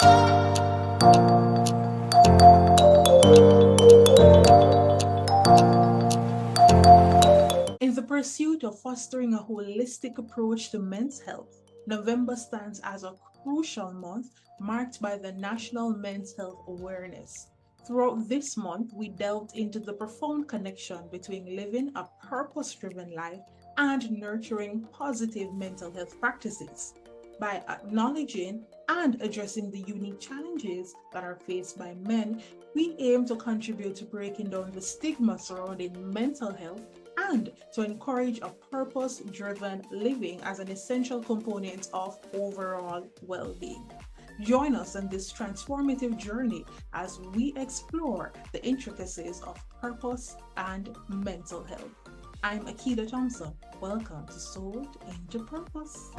In the pursuit of fostering a holistic approach to men's health, November stands as a crucial month marked by the National Men's Health Awareness. Throughout this month, we delved into the profound connection between living a purpose driven life and nurturing positive mental health practices. By acknowledging and addressing the unique challenges that are faced by men, we aim to contribute to breaking down the stigma surrounding mental health and to encourage a purpose driven living as an essential component of overall well being. Join us on this transformative journey as we explore the intricacies of purpose and mental health. I'm Akeelia Thompson. Welcome to Sold into Purpose.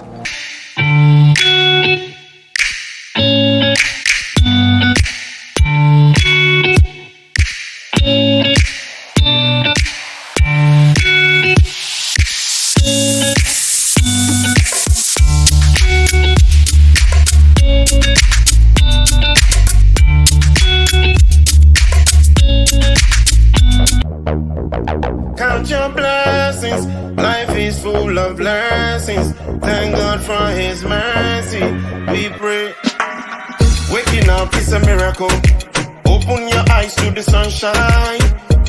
Count your blessings, life is full of blessings. Thank God for His mercy. We pray. Waking up is a miracle. Open your eyes to the sunshine.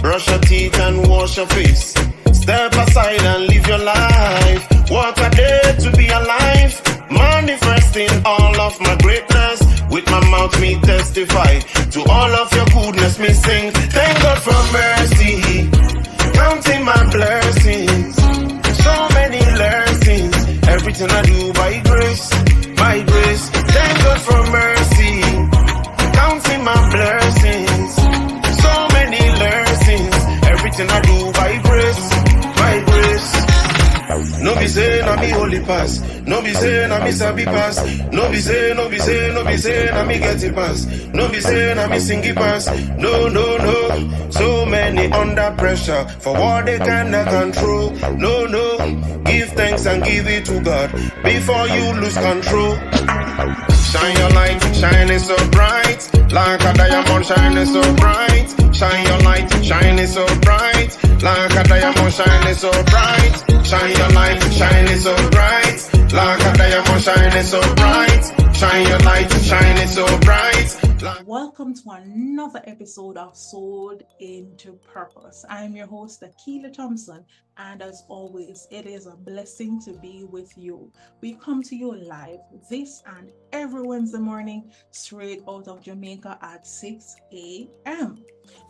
Brush your teeth and wash your face. Step aside and live your life. What a day to be alive. Manifesting all of my greatness. With my mouth me testify. To all of your goodness me sing. Thank God for mercy. Counting my blessings, so many blessings. Everything I do by grace, by grace. Thank God for mercy. Counting my blessings, so many blessings. Everything I do by grace, by grace. No be say na me holy pass. No be say na me sabi pass. No be say na me get it pass. No be say na me sing it pass. No. So many under pressure for what they cannot control. No. Give thanks and give it to God before you lose control. Shine your light, shining so bright. Like a diamond shining so bright. Shine your light, shining so bright. Like a diamond shining so bright. Shine your light, shining so bright. Like a diamond shining so bright. Shine your light, shining so bright. Welcome to another episode of Sold into Purpose. I'm your host, Akeelia Thompson, and as always, it is a blessing to be with you. We come to you live this and every Wednesday morning, straight out of Jamaica at 6 a.m.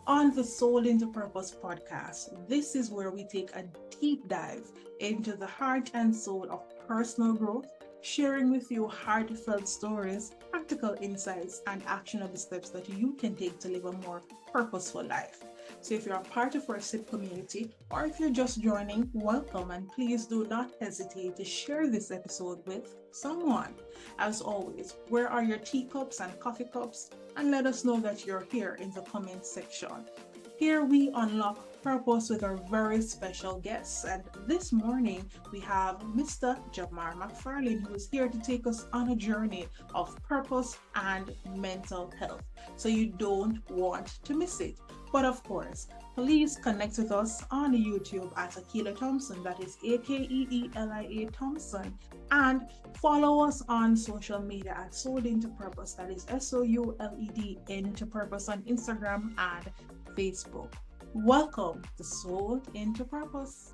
On the Sold into Purpose podcast, this is where we take a deep dive into the heart and soul of personal growth, sharing with you heartfelt stories, practical insights, and actionable steps that you can take to live a more purposeful life. So if you're a part of our SIP community, or if you're just joining, welcome, and please do not hesitate to share this episode with someone. As always, where are your teacups and coffee cups? And let us know that you're here in the comment section. Here we unlock purpose with our very special guests, and this morning we have Mr. Gemmar McFarlane, who is here to take us on a journey of purpose and mental health, so you don't want to miss it. But of course, please connect with us on YouTube at Akeelia Thompson, that is Akeelia Thompson, and follow us on social media at Sold into Purpose, that is SOULED into Purpose, on Instagram and Facebook. Welcome to Sold into Purpose.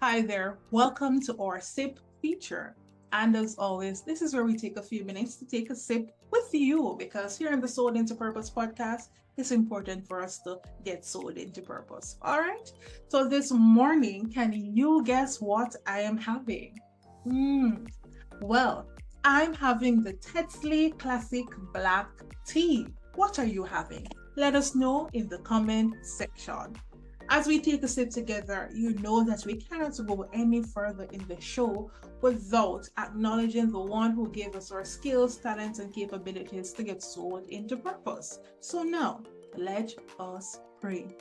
Hi there, welcome to our SIP feature. And as always, this is where we take a few minutes to take a sip with you, because here in the Sold into Purpose podcast, it's important for us to get sold into purpose. All right. So this morning, can you guess what I am having? Well, I'm having the Tetley Classic Black Tea. What are you having? Let us know in the comment section. As we take a sip together, you know that we cannot go any further in the show without acknowledging the one who gave us our skills, talents, and capabilities to get sold into purpose. So now, let us pray.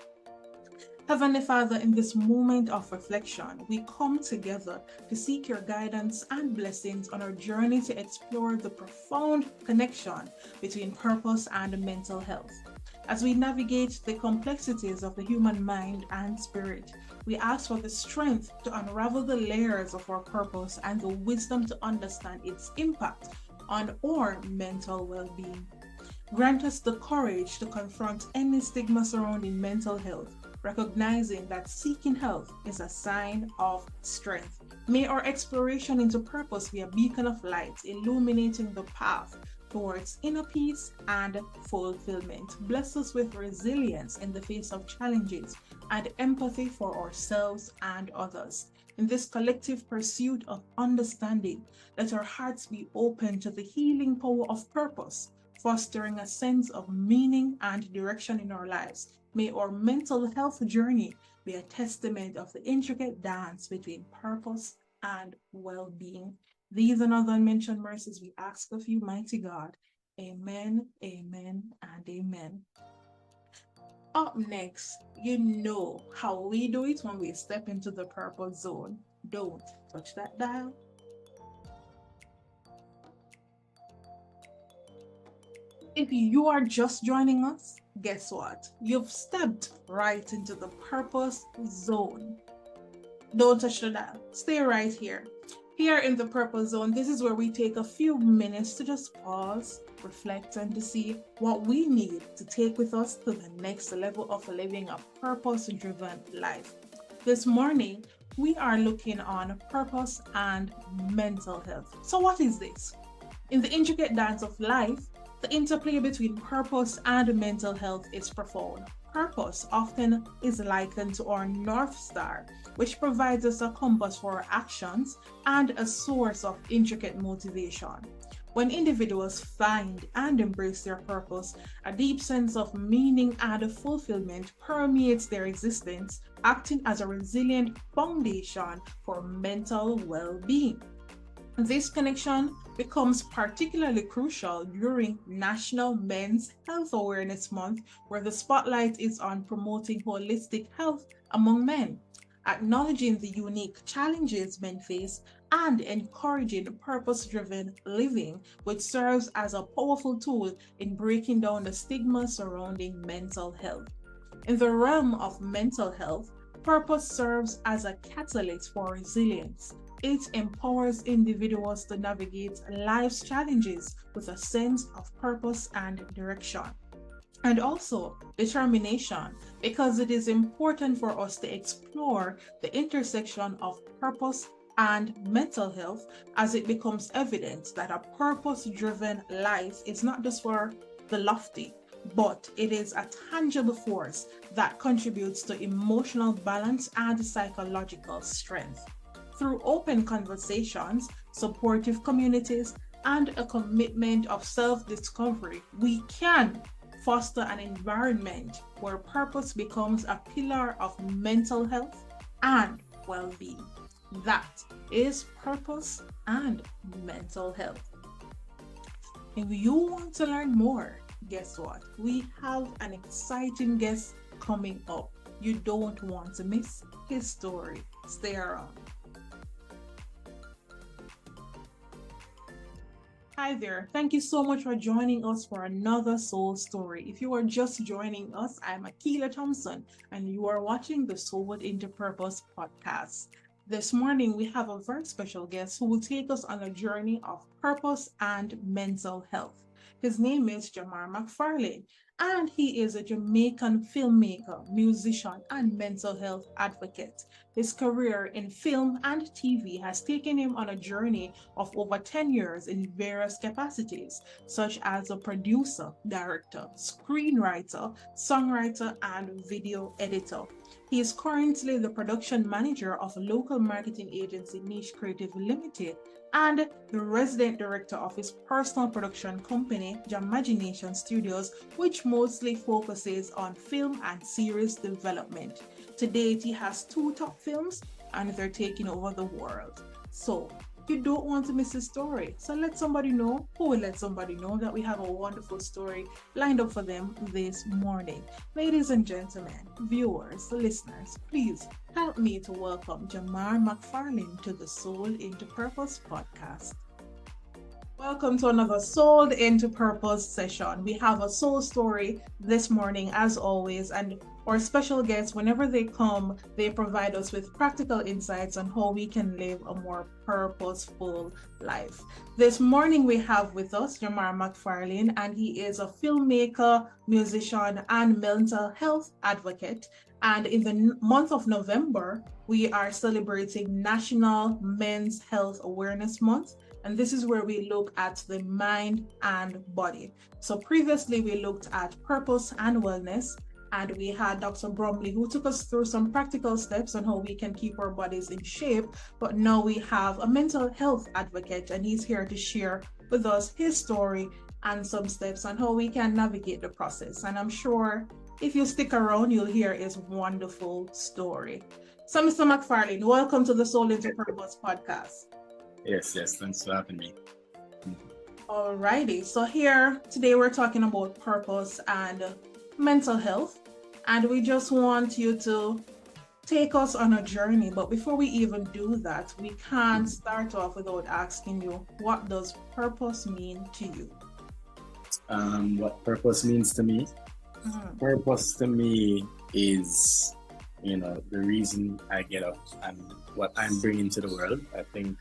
Heavenly Father, in this moment of reflection, we come together to seek your guidance and blessings on our journey to explore the profound connection between purpose and mental health. As we navigate the complexities of the human mind and spirit, we ask for the strength to unravel the layers of our purpose and the wisdom to understand its impact on our mental well-being. Grant us the courage to confront any stigma surrounding mental health, recognizing that seeking help is a sign of strength. May our exploration into purpose be a beacon of light, illuminating the path towards inner peace and fulfillment. Bless us with resilience in the face of challenges and empathy for ourselves and others. In this collective pursuit of understanding, let our hearts be open to the healing power of purpose, fostering a sense of meaning and direction in our lives. May our mental health journey be a testament of the intricate dance between purpose and well-being. These and other unmentioned mercies we ask of you, mighty God. Amen, amen, and amen. Up next, you know how we do it when we step into the purpose zone. Don't touch that dial. If you are just joining us, guess what? You've stepped right into the purpose zone. Don't touch the dial. Stay right here. Here in the purpose zone, this is where we take a few minutes to just pause, reflect, and to see what we need to take with us to the next level of living a purpose-driven life. This morning, we are looking on purpose and mental health. So what is this? In the intricate dance of life, the interplay between purpose and mental health is profound. Purpose often is likened to our North Star, which provides us a compass for our actions and a source of intricate motivation. When individuals find and embrace their purpose, a deep sense of meaning and fulfillment permeates their existence, acting as a resilient foundation for mental well-being. This connection becomes particularly crucial during National Men's Health Awareness Month, where the spotlight is on promoting holistic health among men, acknowledging the unique challenges men face, and encouraging purpose-driven living, which serves as a powerful tool in breaking down the stigma surrounding mental health. In the realm of mental health, purpose serves as a catalyst for resilience. It empowers individuals to navigate life's challenges with a sense of purpose and direction. And also determination, because it is important for us to explore the intersection of purpose and mental health, as it becomes evident that a purpose-driven life is not just for the lofty, but it is a tangible force that contributes to emotional balance and psychological strength. Through open conversations, supportive communities, and a commitment of self-discovery, we can foster an environment where purpose becomes a pillar of mental health and well-being. That is purpose and mental health. If you want to learn more, guess what? We have an exciting guest coming up. You don't want to miss his story. Stay around. Hi there. Thank you so much for joining us for another soul story. If you are just joining us, I'm Akeelia Thompson, and you are watching the Soul into Purpose podcast. This morning, we have a very special guest who will take us on a journey of purpose and mental health. His name is Gemmar McFarlane, and he is a Jamaican filmmaker, musician, and mental health advocate. His career in film and TV has taken him on a journey of over 10 years in various capacities, such as a producer, director, screenwriter, songwriter, and video editor. He is currently the production manager of a local marketing agency, Niche Creative Limited, and the resident director of his personal production company, Jamagination Studios, which mostly focuses on film and series development. To date, he has 2 top films, and they're taking over the world. So, You don't want to miss the story. So let somebody know, who will let somebody know that we have a wonderful story lined up for them this morning. Ladies and gentlemen, viewers, listeners, please help me to welcome Gemmar McFarlane to the Soul into Purpose podcast. Welcome to another Soul into Purpose session. We have a soul story this morning, as always, and our special guests, whenever they come, they provide us with practical insights on how we can live a more purposeful life. This morning, we have with us Gemmar McFarlane, and he is a filmmaker, musician, and mental health advocate. And in the month of November, we are celebrating National Men's Health Awareness Month. And this is where we look at the mind and body. So previously we looked at purpose and wellness, and we had Dr. Bromley who took us through some practical steps on how we can keep our bodies in shape. But now we have a mental health advocate, and he's here to share with us his story and some steps on how we can navigate the process. And I'm sure if you stick around, you'll hear his wonderful story. So Mr. McFarlane, welcome to the Soul into Purpose podcast. Yes, thanks for having me. Alrighty, so here today we're talking about purpose and mental health, and we just want you to take us on a journey. But before we even do that, we can't start off without asking you, what does purpose mean to you? What purpose means to me? Purpose to me is, the reason I get up and what I'm bringing to the world. I think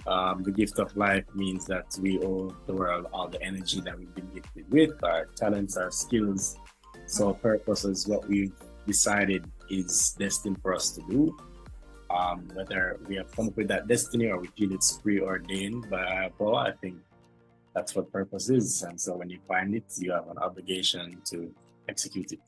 the gift of life means that we owe the world all the energy that we've been gifted with, our talents, our skills. So purpose is what we've decided is destined for us to do. Whether we have come up with that destiny or we feel it's preordained by our power, I think that's what purpose is. And so when you find it, you have an obligation to execute it.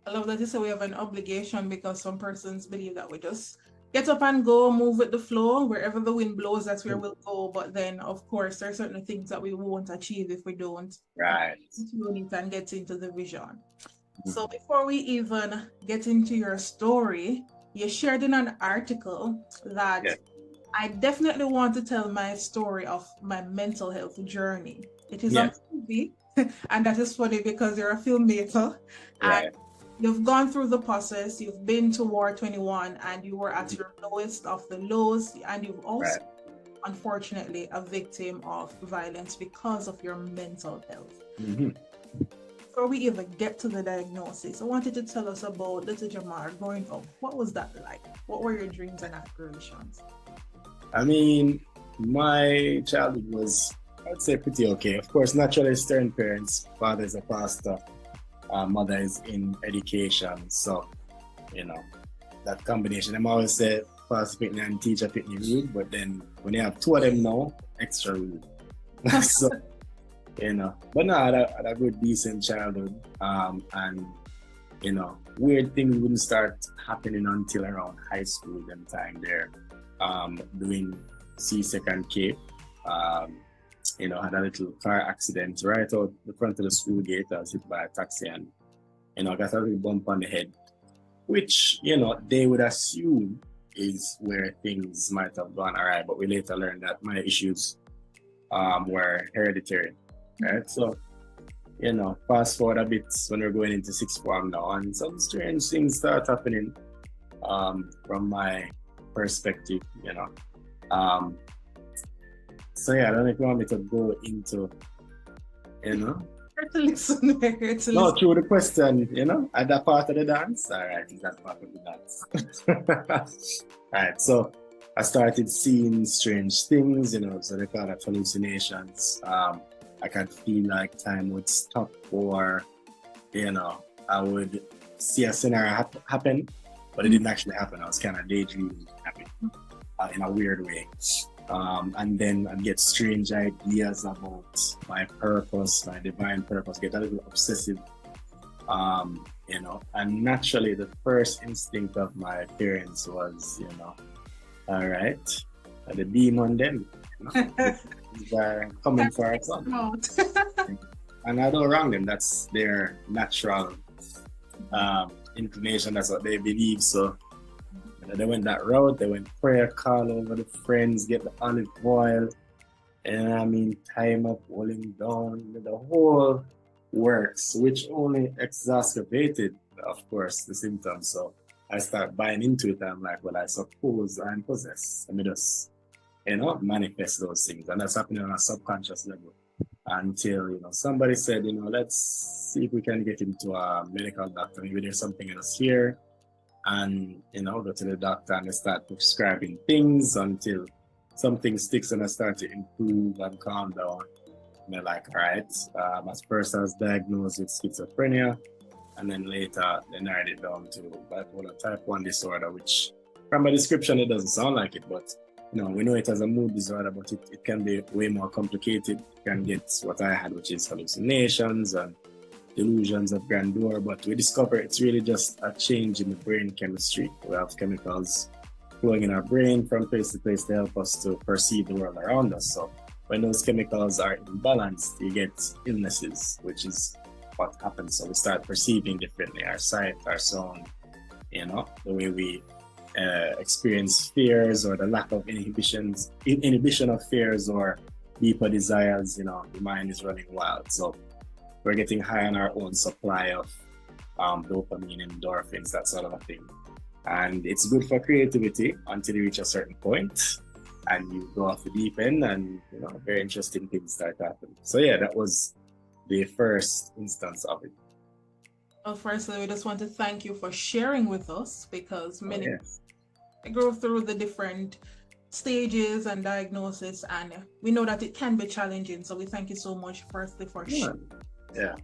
I love that you say we have an obligation, because some persons believe that we just get up and go, move with the flow. Wherever the wind blows, that's where we'll go. But then, of course, there are certain things that we won't achieve if we don't tune it and get into the vision. So before we even get into your story, you shared in an article that I definitely want to tell my story of my mental health journey. It is on TV, and that is funny because you're a filmmaker. And you've gone through the process, you've been to War 21, and you were at your lowest of the lows, and you've also, unfortunately, a victim of violence because of your mental health. Before we even get to the diagnosis, I wanted to tell us about little Gemmar growing up. What was that like? What were your dreams and aspirations? I mean, my childhood was, I'd say, pretty okay. Of course, naturally stern parents. Father is a pastor. Mother is in education, so that combination. I'm always say pastor pick me and teacher pick me rude, but then when you have two of them now, extra rude. So but no, I had a good decent childhood, and weird things wouldn't start happening until around high school. Them time there, doing C-Second Cape. Had a little car accident right out the front of the school gate. I was hit by a taxi and, I got a little bump on the head, which, they would assume is where things might have gone awry. But we later learned that my issues were hereditary, right? So, fast forward a bit when we're going into sixth form now, and some strange things start happening from my perspective, So I don't know if you want me to go into, No, through the question, at that part of the dance. All right, is that part of the dance? All right, so I started seeing strange things, so they call it hallucinations. I could feel like time would stop, or, I would see a scenario happen, but it didn't actually happen. I was kind of daydreaming happen in a weird way. And then I'd get strange ideas about my purpose, my divine purpose, get a little obsessive, and naturally the first instinct of my parents was, all right, the demon then, they're coming for our son. And I don't wrong them, that's their natural inclination, that's what they believe, so they went that route. They went prayer call over the friends, get the olive oil, and I mean, time up, holding down, the whole works, which only exacerbated, of course, the symptoms. So I start buying into it. I'm like, well, I suppose I'm possessed. I mean, just, manifest those things. And that's happening on a subconscious level until, somebody said, let's see if we can get into a medical doctor. Maybe there's something else here. And, go to the doctor and they start prescribing things until something sticks and I start to improve and calm down. And they're like, all right, at first I was diagnosed with schizophrenia, and then later they narrowed it down to bipolar type 1 disorder, which from a description it doesn't sound like it, but we know it as a mood disorder, but it can be way more complicated. It can get what I had, which is hallucinations and delusions of grandeur, but we discover it's really just a change in the brain chemistry. We have chemicals flowing in our brain from place to place to help us to perceive the world around us. So when those chemicals are imbalanced, you get illnesses, which is what happens. So we start perceiving differently, our sight, our sound, the way we experience fears or the lack of inhibition of fears or deeper desires. The mind is running wild. So we're getting high on our own supply of dopamine, endorphins, that sort of a thing. And it's good for creativity until you reach a certain point and you go off the deep end and, very interesting things start happening. So yeah, that was the first instance of it. Well, firstly, we just want to thank you for sharing with us, because many go through the different stages and diagnosis, and we know that it can be challenging. So we thank you so much, firstly, for sharing. Yeah.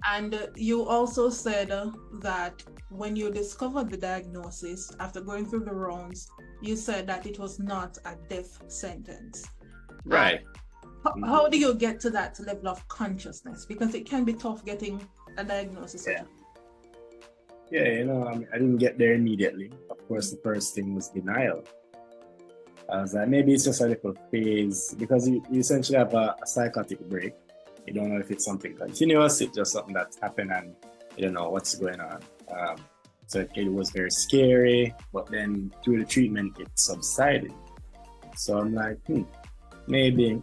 And you also said that when you discovered the diagnosis, after going through the rounds, you said that it was not a death sentence. Right. How do you get to that level of consciousness? Because it can be tough getting a diagnosis. Yeah, I didn't get there immediately. Of course, the first thing was denial. I was like, maybe it's just a little phase, because you essentially have a psychotic break. You don't know if it's something continuous, it's just something that's happened and you don't know what's going on. So it was very scary, but then through the treatment, it subsided. So I'm like, maybe,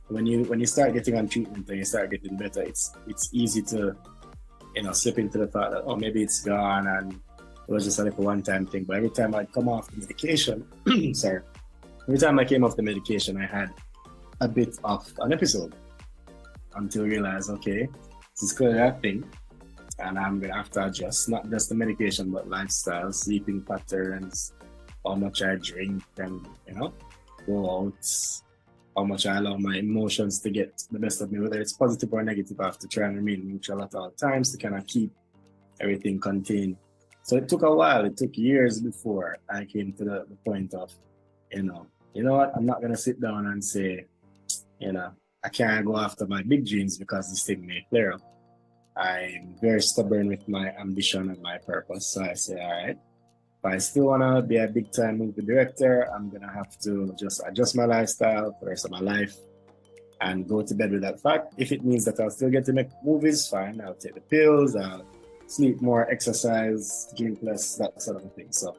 when you start getting on treatment and you start getting better, it's easy to, slip into the thought that, oh, maybe it's gone and it was just like a one-time thing. But every time I come off the medication, every time I came off the medication, I had a bit of an episode until I realized, okay, this is clearly that thing. And I'm going to have to adjust, not just the medication, but lifestyle, sleeping patterns, how much I drink and, go out, how much I allow my emotions to get the best of me, whether it's positive or negative. I have to try and remain neutral at all times to kind of keep everything contained. So it took a while. It took years before I came to the point of, you know what, I'm not going to sit down and say, I can't go after my big dreams because this thing may flare up. I'm very stubborn with my ambition and my purpose. So I say, all right, if I still want to be a big time movie director, I'm going to have to just adjust my lifestyle for the rest of my life and go to bed with that fact. If it means that I'll still get to make movies, fine. I'll take the pills, I'll sleep more, exercise, drink less, that sort of thing. So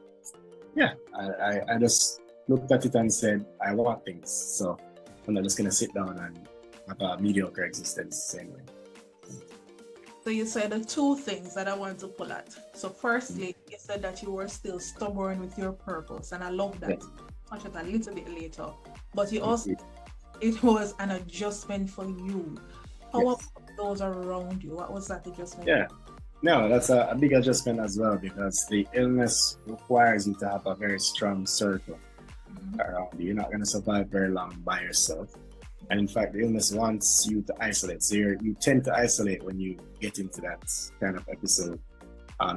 yeah, I just looked at it and said, I want things. So I'm not just going to sit down and have a mediocre existence the same way. So you said the two things that I want to pull at. So firstly, you said that you were still stubborn with your purpose, and I love that. Touch it a little bit later. But you also, it was an adjustment for you. How about those around you? What was that adjustment? Yeah. No, that's a big adjustment as well, because the illness requires you to have a very strong circle around you. You're not going to survive very long by yourself. And in fact, the illness wants you to isolate. So you tend to isolate when you get into that kind of episode.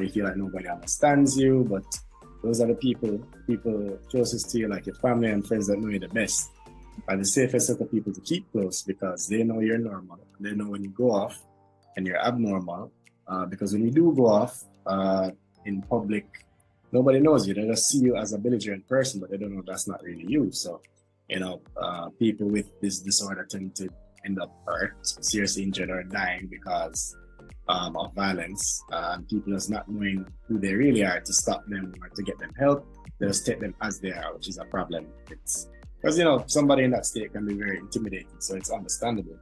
You feel like nobody understands you, but those are the people closest to you, like your family and friends that know you the best, are the safest set of people to keep close, because they know you're normal. They know when you go off and you're abnormal. Because when you do go off in public, nobody knows you. They just see you as a belligerent person, but they don't know that's not really you. So, people with this disorder tend to end up hurt, seriously injured, or dying because of violence, people just not knowing who they really are to stop them or to get them help. They just take them as they are, which is a problem. It's because, you know, somebody in that state can be very intimidating, so it's understandable.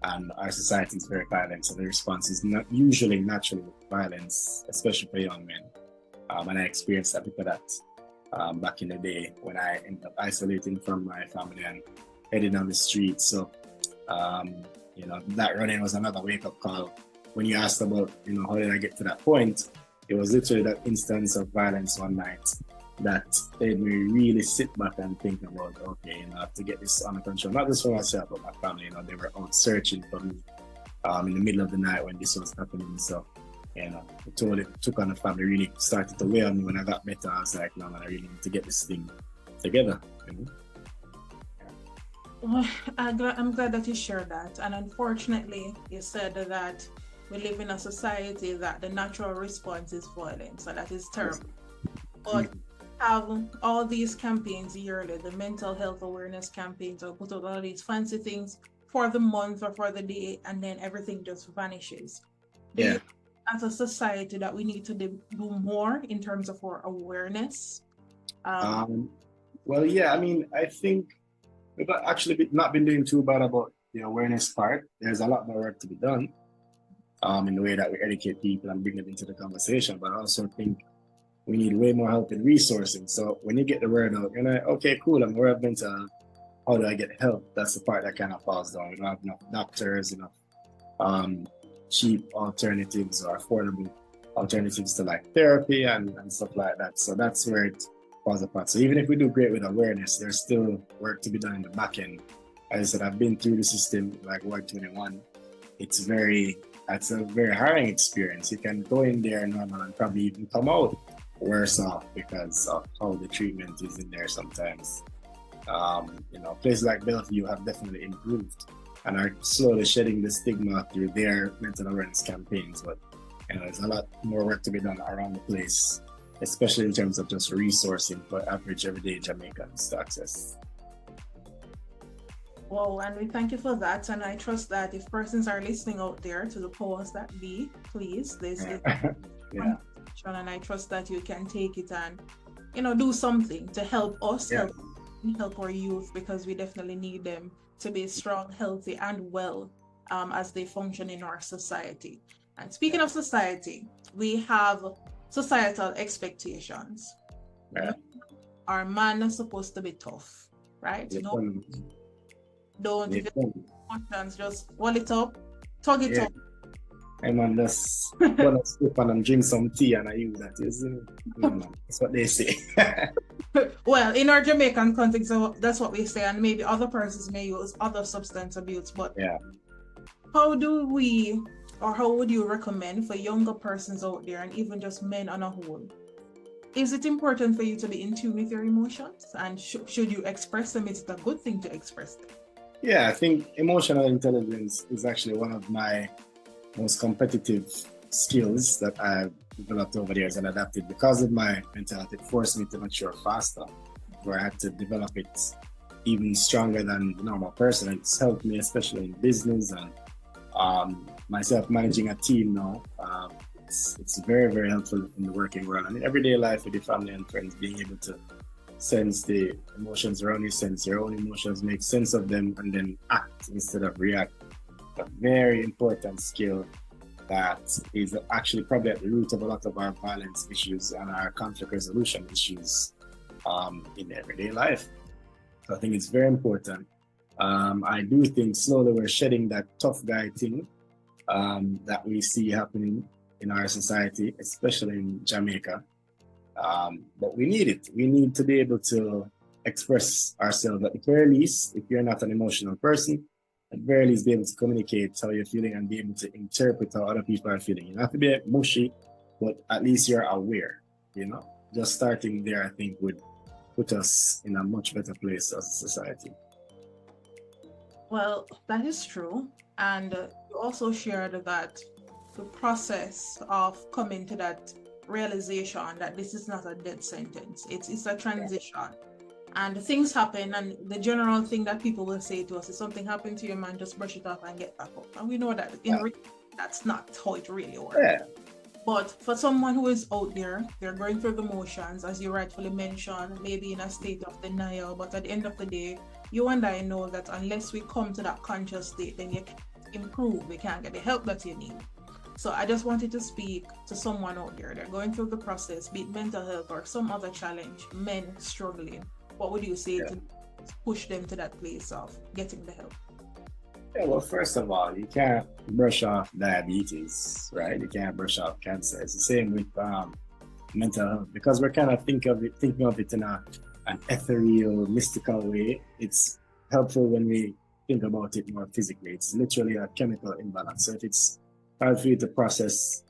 And our society is very violent, so the response is not usually naturally violence, especially for young men. And I experienced a bit of that back in the day when I ended up isolating from my family and heading on the street. So, you know, that running was another wake-up call. When you asked about, you know, how did I get to that point, it was literally that instance of violence one night that made me really sit back and think about, okay, you know, I have to get this under control, not just for myself, but my family. You know, they were out searching for me in the middle of the night when this was happening. So, you know, it took on the family, really started to weigh on me. When I got better, I was like, no, man, I really need to get this thing together, you know? Well, I'm glad that you shared that. And unfortunately, you said that we live in a society that the natural response is violence, so that is terrible. But have all these campaigns yearly, the mental health awareness campaigns, or put out all these fancy things for the month or for the day, and then everything just vanishes. Yeah. As a society, that we need to do more in terms of our awareness. Well, yeah, I mean, I think we've actually not been doing too bad about the awareness part. There's a lot more work to be done in the way that we educate people and bring them into the conversation. But I also think we need way more help in resourcing. So when you get the word out, you're like, okay, cool, I'm aware of mental health. How do I get help? That's the part that kind of falls down. We don't have enough doctors, enough cheap alternatives or affordable alternatives to like therapy and stuff like that. So that's where it falls apart. So even if we do great with awareness, there's still work to be done in the back end. As I said, I've been through the system like Ward 21. It's a very harrowing experience. You can go in there normal and probably even come out worse off because of how the treatment is in there sometimes. You know, places like Bellevue have definitely improved and are slowly shedding the stigma through their mental awareness campaigns. But you know, there's a lot more work to be done around the place, especially in terms of just resourcing for average everyday Jamaicans to access. Well, and we thank you for that. And I trust that if persons are listening out there to the powers that be, please, this is Yeah. and I trust that you can take it and, you know, do something to help us, help our youth, because we definitely need them to be strong, healthy, and well as they function in our society. And speaking of society, we have societal expectations. Our man is supposed to be tough, right? Don't emotions, just hold it up, tug it up. Hey man, just wanna sleep and drink some tea and I use that, isn't it? That's what they say. Well, in our Jamaican context, so that's what we say, and maybe other persons may use other substance abuse, but how do we, or how would you recommend for younger persons out there, and even just men on a whole? Is it important for you to be in tune with your emotions? And should you express them? Is it a good thing to express them? Yeah, I think emotional intelligence is actually one of my most competitive skills that I've developed over the years and adapted because of my mental health. It forced me to mature faster, where I had to develop it even stronger than the normal person. It's helped me, especially in business and myself managing a team now. It's very, very helpful in the working world and in everyday life with your family and friends, being able to sense the emotions around you, sense your own emotions, make sense of them, and then act instead of react. A very important skill that is actually probably at the root of a lot of our violence issues and our conflict resolution issues in everyday life. So I think it's very important. I do think slowly we're shedding that tough guy thing that we see happening in our society, especially in Jamaica. But we need it. We need to be able to express ourselves at the very least. If you're not an emotional person, at the very least be able to communicate how you're feeling and be able to interpret how other people are feeling. You don't have to be mushy, but at least you're aware, you know? Just starting there, I think, would put us in a much better place as a society. Well, that is true. And you also shared that the process of coming to that realization that this is not a death sentence, it's a transition. And things happen, and the general thing that people will say to us is, something happened to you, man, just brush it off and get back up. And we know that in That's not how it really works. Yeah. But for someone who is out there, they're going through the motions, as you rightfully mentioned, maybe in a state of denial. But at the end of the day, you and I know that unless we come to that conscious state, then you can't improve, we can't get the help that you need. So I just wanted to speak to someone out there. They're going through the process, be it mental health or some other challenge, men struggling. What would you say to push them to that place of getting the help? Yeah, well, first of all, you can't brush off diabetes, right? You can't brush off cancer. It's the same with mental health, because we're kind of thinking of it in an ethereal, mystical way. It's helpful when we think about it more physically. It's literally a chemical imbalance. So if it's hard for you to process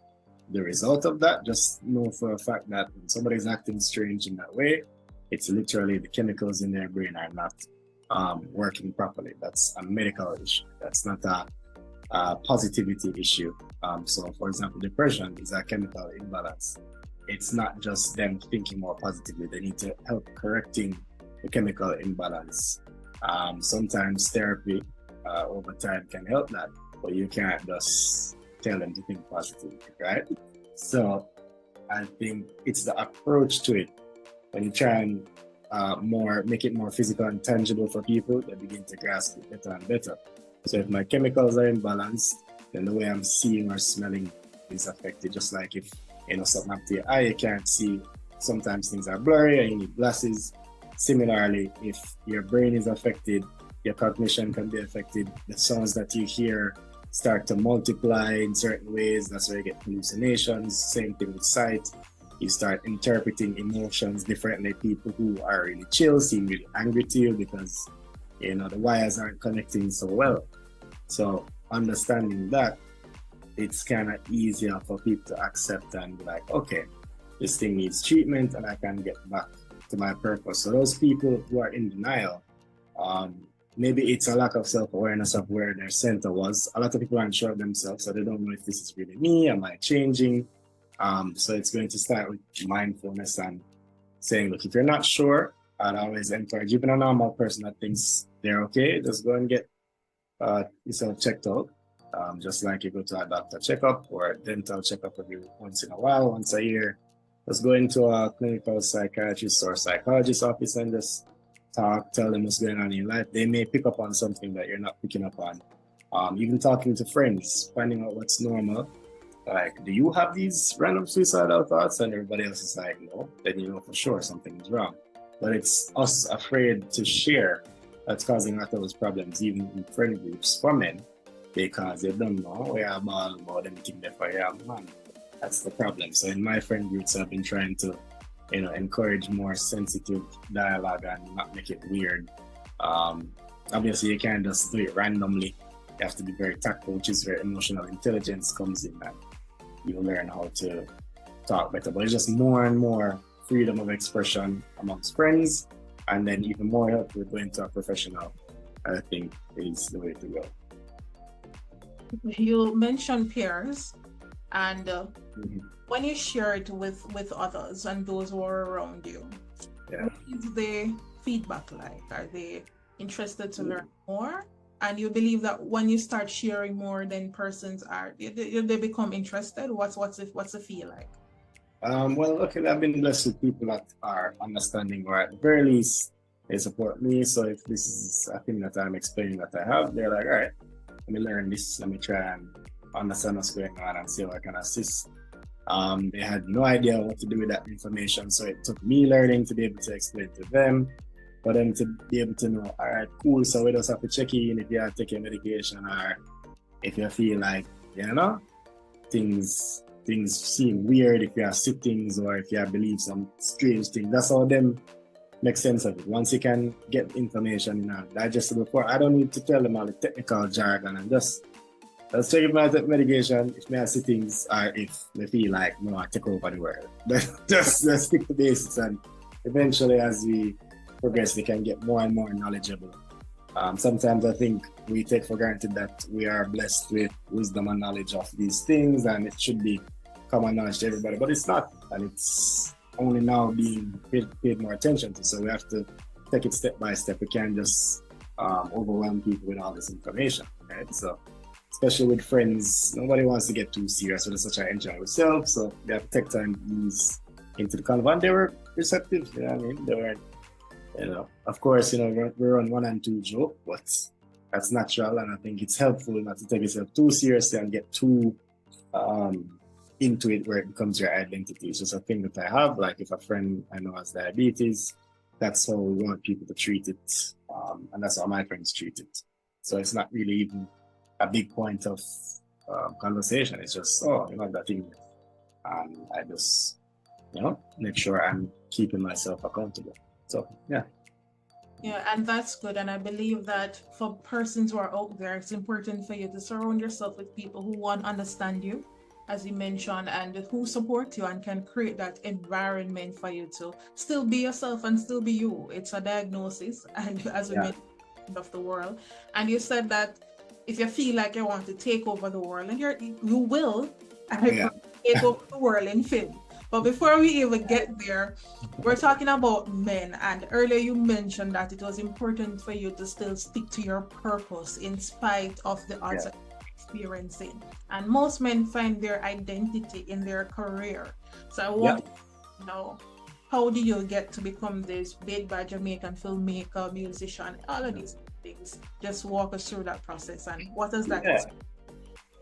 the result of that, just know for a fact that when somebody's acting strange in that way, it's literally the chemicals in their brain are not working properly. That's a medical issue. That's not a positivity issue. So, for example, depression is a chemical imbalance. It's not just them thinking more positively. They need to help correcting the chemical imbalance. Sometimes therapy over time can help that, but you can't just tell them to think positively, right? So I think it's the approach to it. When you try and make it more physical and tangible for people, they begin to grasp it better and better. So if my chemicals are imbalanced, then the way I'm seeing or smelling is affected. Just like if something up to your eye, you can't see. Sometimes things are blurry and you need glasses. Similarly, if your brain is affected, your cognition can be affected. The sounds that you hear start to multiply in certain ways. That's where you get hallucinations. Same thing with sight. You start interpreting emotions differently. People who are really chill seem really angry to you because the wires aren't connecting so well. So understanding that, it's kind of easier for people to accept and be like, okay, this thing needs treatment and I can get back to my purpose. So those people who are in denial, maybe it's a lack of self-awareness of where their center was. A lot of people aren't sure of themselves, so they don't know if this is really me, am I changing? So it's going to start with mindfulness and saying, look, if you're not sure, I'd always encourage even a normal person that thinks they're okay, just go and get yourself checked out. Just like you go to a doctor checkup or a dental checkup every once in a while, once a year. Just go into a clinical psychiatrist or psychologist office and just talk, tell them what's going on in your life. They may pick up on something that you're not picking up on. Even talking to friends, finding out what's normal. Like, do you have these random suicidal thoughts? And everybody else is like, no. Then you know for sure something is wrong. But it's us afraid to share that's causing a lot of those problems, even in friend groups for men, because they don't know where I'm all about anything there for your man. That's the problem. So in my friend groups, I've been trying to, encourage more sensitive dialogue and not make it weird. Obviously, you can't just do it randomly. You have to be very tactful, which is where emotional intelligence comes in, and you learn how to talk better. But it's just more and more freedom of expression amongst friends, and then even more help with going to a professional, I think, is the way to go. You mentioned peers, and when you share it with others and those who are around you, what is the feedback like? Are they interested to learn more? And you believe that when you start sharing more, then persons they become interested? What's the feel like? Well, okay, I've been blessed with people that are understanding, or at the very least, they support me. So if this is a thing that I'm explaining that I have, they're like, all right, let me learn this. Let me try and understand what's going on and see how I can assist. They had no idea what to do with that information. So it took me learning to be able to explain to them, for them to be able to know, all right, cool. So we just have to check in if you are taking medication, or if you feel like, things seem weird, if you have sick-things or if you have believed some strange things. That's how them make sense of it. Once you can get information in a digestible form, I don't need to tell them all the technical jargon, and just check if I take medication, if I have sick-things, or if they feel like, no, I take over the world. just stick to basics, and eventually as we progress, we can get more and more knowledgeable. Sometimes I think we take for granted that we are blessed with wisdom and knowledge of these things, and it should be common knowledge to everybody, but it's not, and it's only now being paid more attention to. So we have to take it step by step. We can't just overwhelm people with all this information, right? So especially with friends, nobody wants to get too serious with such an enjoy yourself. So they have to take time to ease into the convo. And they were receptive, you know what I mean? They were, you know, of course, you know, we're on 1 and 2 joke, but that's natural. And I think it's helpful not to take yourself too seriously and get too into it where it becomes your identity. It's just a thing that I have. Like if a friend I know has diabetes, that's how we want people to treat it. And that's how my friends treat it. So it's not really even a big point of conversation. It's just, oh, you know, that thing. And I just, you know, make sure I'm keeping myself accountable. So, yeah. Yeah, and that's good. And I believe that for persons who are out there, it's important for you to surround yourself with people who want to understand you, as you mentioned, and who support you and can create that environment for you to still be yourself and still be you. It's a diagnosis, and as we mentioned, of the world. And you said that if you feel like you want to take over the world, and you will, take over the world in film. But before we even get there, we're talking about men. And earlier you mentioned that it was important for you to still stick to your purpose in spite of the odds that you're experiencing. And most men find their identity in their career. So I want to know, how do you get to become this big bad Jamaican filmmaker, musician, all of these things? Just walk us through that process and what does that mean?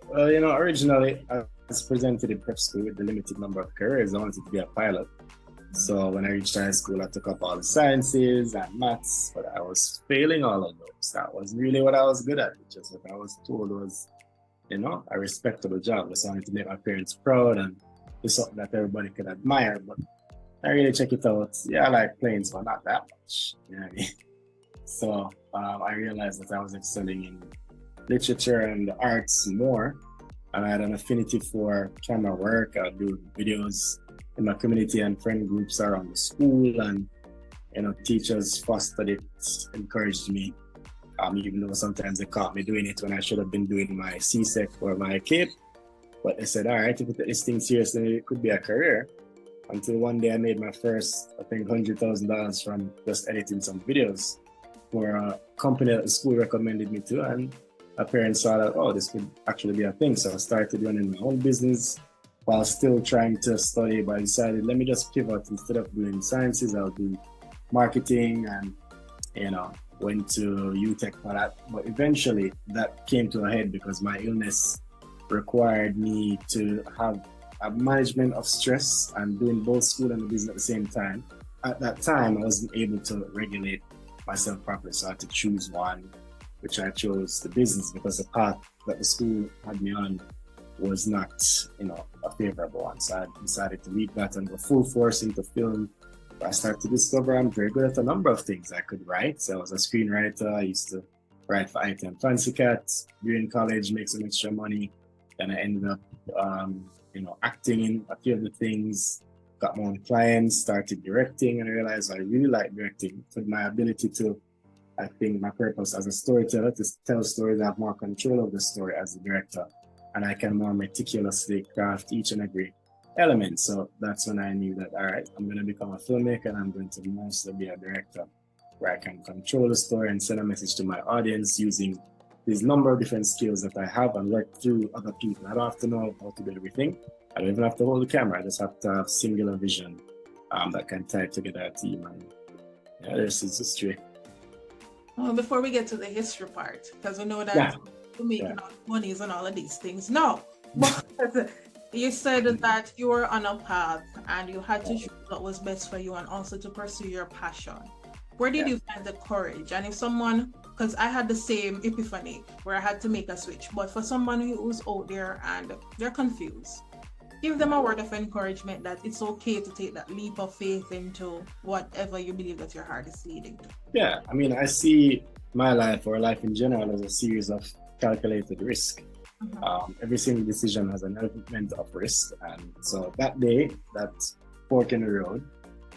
Well, you know, originally I was presented in prep school with the limited number of careers. I wanted to be a pilot. So when I reached high school, I took up all the sciences and maths, but I was failing all of those. That wasn't really what I was good at. It's just what I was told was, you know, a respectable job. I wanted to make my parents proud and do something that everybody could admire. But I really check it out. Yeah, I like planes, but not that much. You know what I mean? So I realized that I was excelling in literature and the arts more. And I had an affinity for camera work. I do videos in my community and friend groups around the school. And, you know, teachers fostered it, encouraged me. Even though sometimes they caught me doing it when I should have been doing my CSEC or my CAPE. But they said, all right, if you take this thing seriously, it could be a career. Until one day I made my first, I think, $100,000 from just editing some videos for a company that the school recommended me to. And my parents saw that, oh, this could actually be a thing. So I started running my own business while still trying to study. But I decided, let me just pivot. Instead of doing sciences, I'll do marketing and, you know, went to UTech for that. But eventually that came to a head because my illness required me to have a management of stress and doing both school and the business at the same time. At that time, I wasn't able to regulate myself properly, so I had to choose one, which I chose the business because the path that the school had me on was not, you know, a favorable one. So I decided to leave that and go full force into film. I started to discover I'm very good at a number of things. I could write, so I was a screenwriter. I used to write for IT and Fancy Cats during college, make some extra money. Then I ended up, you know, acting in a few of the things, got my own clients, started directing, and I realized I really like directing. So my ability to, I think my purpose as a storyteller to tell stories, I have more control of the story as a director, and I can more meticulously craft each and every element. So that's when I knew that, all right, I'm going to become a filmmaker and I'm going to mostly be a director where I can control the story and send a message to my audience using these number of different skills that I have and work through other people. I don't have to know how to do everything. I don't even have to hold the camera. I just have to have singular vision that can tie together a team. And yeah, this is history. Well, before we get to the history part, because we know that you're making monies and all of these things. No, but you said that you were on a path and you had to choose what was best for you and also to pursue your passion. Where did you find the courage? And if someone, because I had the same epiphany where I had to make a switch, but for someone who's out there and they're confused, give them a word of encouragement that it's okay to take that leap of faith into whatever you believe that your heart is leading to. Yeah, I mean, I see my life or life in general as a series of calculated risk. Every single decision has an element of risk. And so that day, that fork in the road,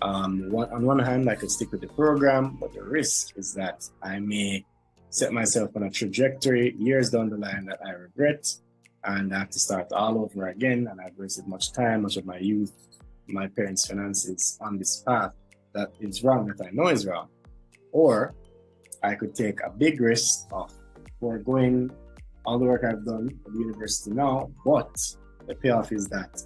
on one hand, I could stick with the program, but the risk is that I may set myself on a trajectory years down the line that I regret, and I have to start all over again. And I've wasted much time, much of my youth, my parents' finances on this path that is wrong, that I know is wrong. Or I could take a big risk of foregoing all the work I've done at the university now, but the payoff is that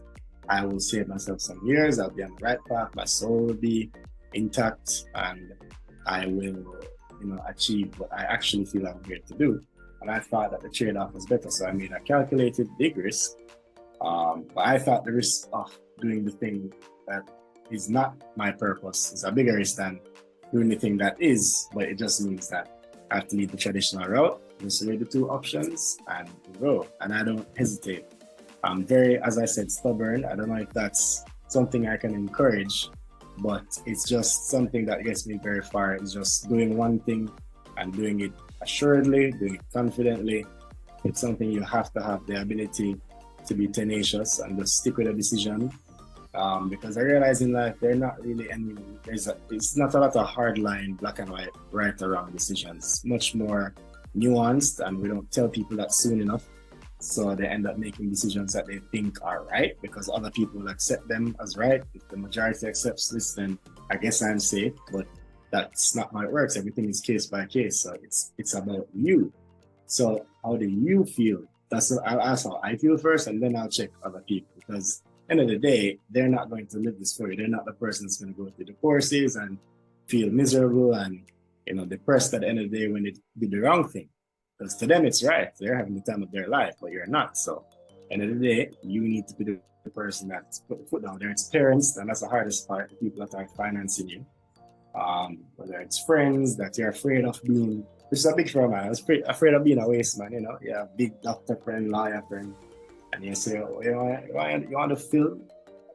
I will save myself some years, I'll be on the right path, my soul will be intact, and I will, achieve what I actually feel I'm here to do. And I thought that the trade-off was better, so I made a calculated big risk. But I thought the risk of doing the thing that is not my purpose is a bigger risk than doing the thing that is, but it just means that I have to leave the traditional route, just read the two options and go. And I don't hesitate. I'm very, as I said, stubborn. I don't know if that's something I can encourage, but it's just something that gets me very far. It's just doing one thing and doing it assuredly, doing it confidently. It's something you have to have the ability to be tenacious and just stick with a decision. Because I realize in life there are not really any, it's not a lot of hard line, black and white, right or wrong decisions. Much more nuanced, and we don't tell people that soon enough. So they end up making decisions that they think are right because other people will accept them as right. If the majority accepts this, then I guess I'm safe, but that's not how it works. Everything is case by case. So it's about you. So how do you feel? I'll ask how I feel first, and then I'll check other people, because end of the day, they're not going to live this for you. They're not the person that's going to go through the courses and feel miserable and depressed at the end of the day when they do the wrong thing. Because to them it's right. They're having the time of their life, but you're not. So end of the day, you need to be the person that's put the foot down. There it's parents, and that's the hardest part, the people that are financing you. Whether it's friends that you're afraid of being, this is a big friend, man. I was afraid of being a waste man, You have big doctor friend, lawyer friend, and you say, oh, you want to film?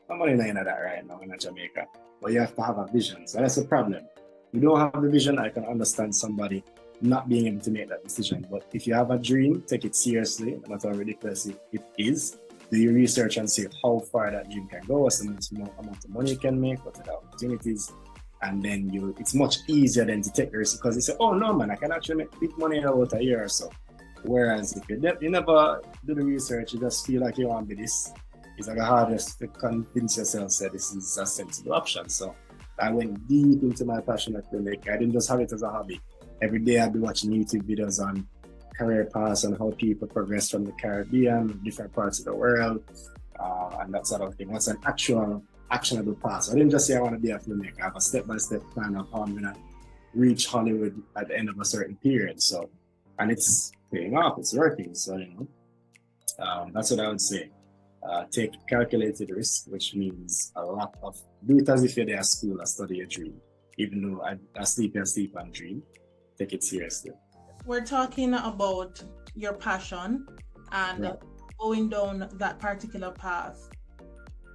I'm not in that right now in Jamaica. But you have to have a vision. So that's a problem. You don't have the vision, I can understand somebody not being able to make that decision. But if you have a dream, take it seriously, no matter how ridiculous it is. Do your research and see how far that dream can go, what's the amount of money you can make, what are the opportunities. And then it's much easier then to take the risk, because you say, oh no man, I can actually make big money in about a year or so. Whereas if you never do the research, you just feel like you want to be this, it's like a hardest to convince yourself that this is a sensible option. So I went deep into my passion at filmmaking. I didn't just have it as a hobby. Every day I'd be watching YouTube videos on career paths and how people progress from the Caribbean, different parts of the world, and that sort of thing. What's an actual actionable path? So I didn't just say I want to be a filmmaker. I have a step-by-step plan of how I'm going to reach Hollywood at the end of a certain period. So, and it's paying off, it's working. So, that's what I would say. Take calculated risk, which means a lot of, do it as if you're there at school and study a dream. Even though I sleep and dream, take it seriously. We're talking about your passion and going down that particular path.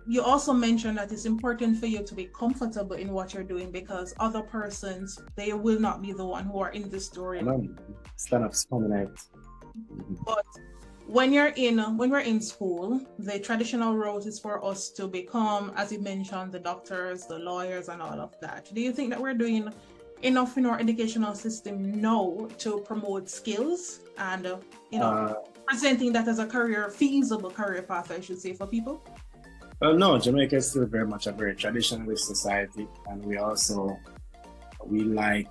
You also mentioned that it's important for you to be comfortable in what you're doing, because other persons, they will not be the one who are in the story. Stand up, permanent. But when we're in school, the traditional route is for us to become, as you mentioned, the doctors, the lawyers, and all of that. Do you think that we're doing enough in our educational system now to promote skills and presenting that as a feasible career path, I should say, for people? Well, no, Jamaica is still very much a very traditionalist society, and we like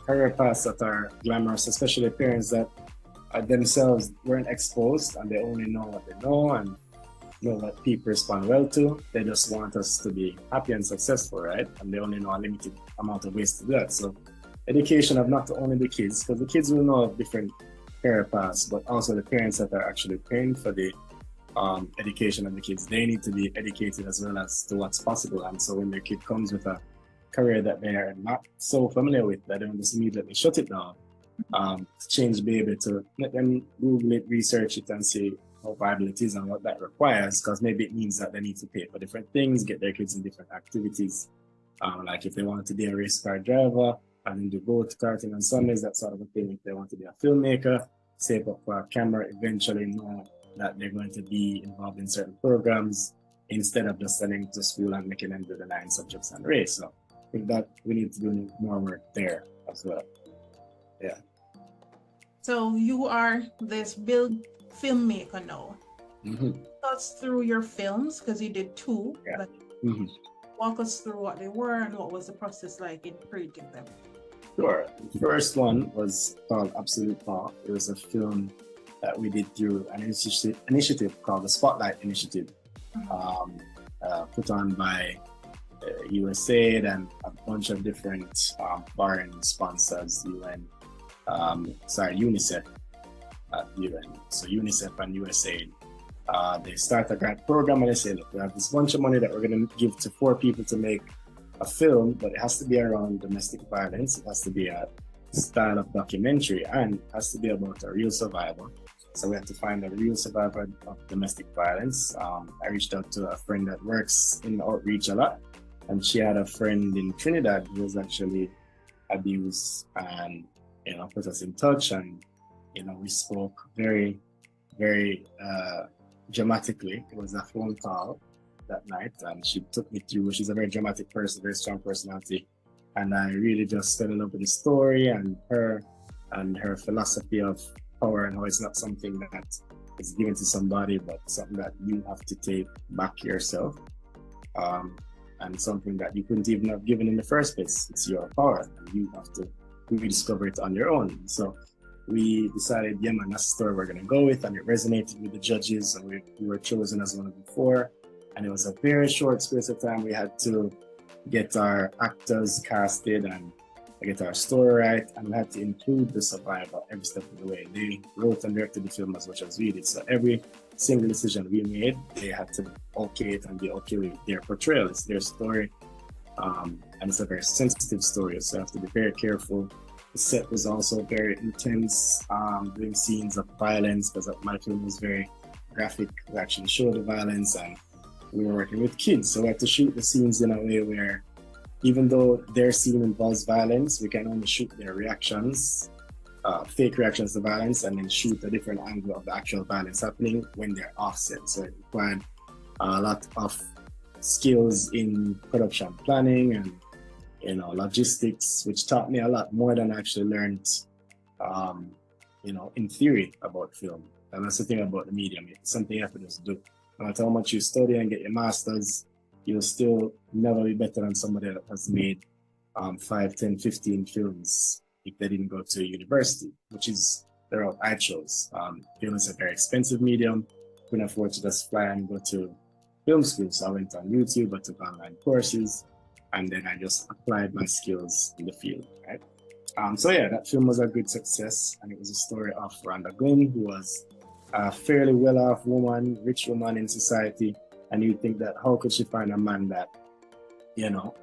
career paths that are glamorous, especially parents that themselves weren't exposed and they only know what they know and know what people respond well to. They just want us to be happy and successful, right? And they only know a limited amount of ways to do that. So education of not only the kids, because the kids will know of different career paths, but also the parents that are actually paying for the education of the kids. They need to be educated as well as to what's possible. And so when their kid comes with a career that they are not so familiar with, that they don't just immediately shut it down, change behavior, to let them Google it, research it, and see how viable it is and what that requires, because maybe it means that they need to pay for different things, get their kids in different activities. Like if they want to be a race car driver and then do boat karting on Sundays, that sort of a thing. If they want to be a filmmaker, save up for a camera, eventually know that they're going to be involved in certain programs instead of just sending to school and making them do the 9 subjects and race. So I think that we need to do more work there as well. Yeah. So you are this big filmmaker now. Mm-hmm. Walk us through your films, because you did 2. Mm-hmm. Walk us through what they were and what was the process like in creating them. Sure. The first one was called Absolute Power. It was a film that we did through an initiative called the Spotlight Initiative, put on by USAID and a bunch of different foreign sponsors, UNICEF at UN. So UNICEF and USAID, they start a grant program and they say, look, we have this bunch of money that we're going to give to 4 people to make a film, but it has to be around domestic violence. It has to be a style of documentary and it has to be about a real survivor. So we have to find a real survivor of domestic violence. I reached out to a friend that works in outreach a lot, and she had a friend in Trinidad who was actually abused, and put us in touch, and we spoke very, very dramatically. It was a phone call that night, and she took me through. She's a very dramatic person, very strong personality, and I really just fell in love with the story and her philosophy of power, and how it's not something that is given to somebody, but something that you have to take back yourself, and something that you couldn't even have given in the first place. It's your power, and you have to rediscover it on your own. So we decided, yeah, man, that's the story we're going to go with, and it resonated with the judges, and we were chosen as one of the 4. And it was a very short space of time. We had to get our actors casted and get our story right, and we had to include the survivor every step of the way. They wrote and directed the film as much as we did. So every single decision we made, they had to okay it and be okay with their portrayal. It's their story, and it's a very sensitive story, so you have to be very careful. The set was also very intense, doing scenes of violence, because my film was very graphic. We actually showed the violence, and we were working with kids, so we had to shoot the scenes in a way where, even though their scene involves violence, we can only shoot their reactions, fake reactions to violence, and then shoot a different angle of the actual violence happening when they're offset. So it required a lot of skills in production planning and logistics, which taught me a lot more than I actually learned in theory about film. And that's the thing about the medium. It's something you have to just do. No matter how much you study and get your masters, you'll still never be better than somebody that has made 5, 10, 15 films if they didn't go to university, which is the route I chose. Film is a very expensive medium. Couldn't afford to just fly and go to film school. So I went on YouTube, I took online courses, and then I just applied my skills in the field, right? So yeah, that film was a good success, and it was a story of Rhonda Glenn, who was a fairly well-off woman, rich woman in society, and you'd think that how could she find a man that,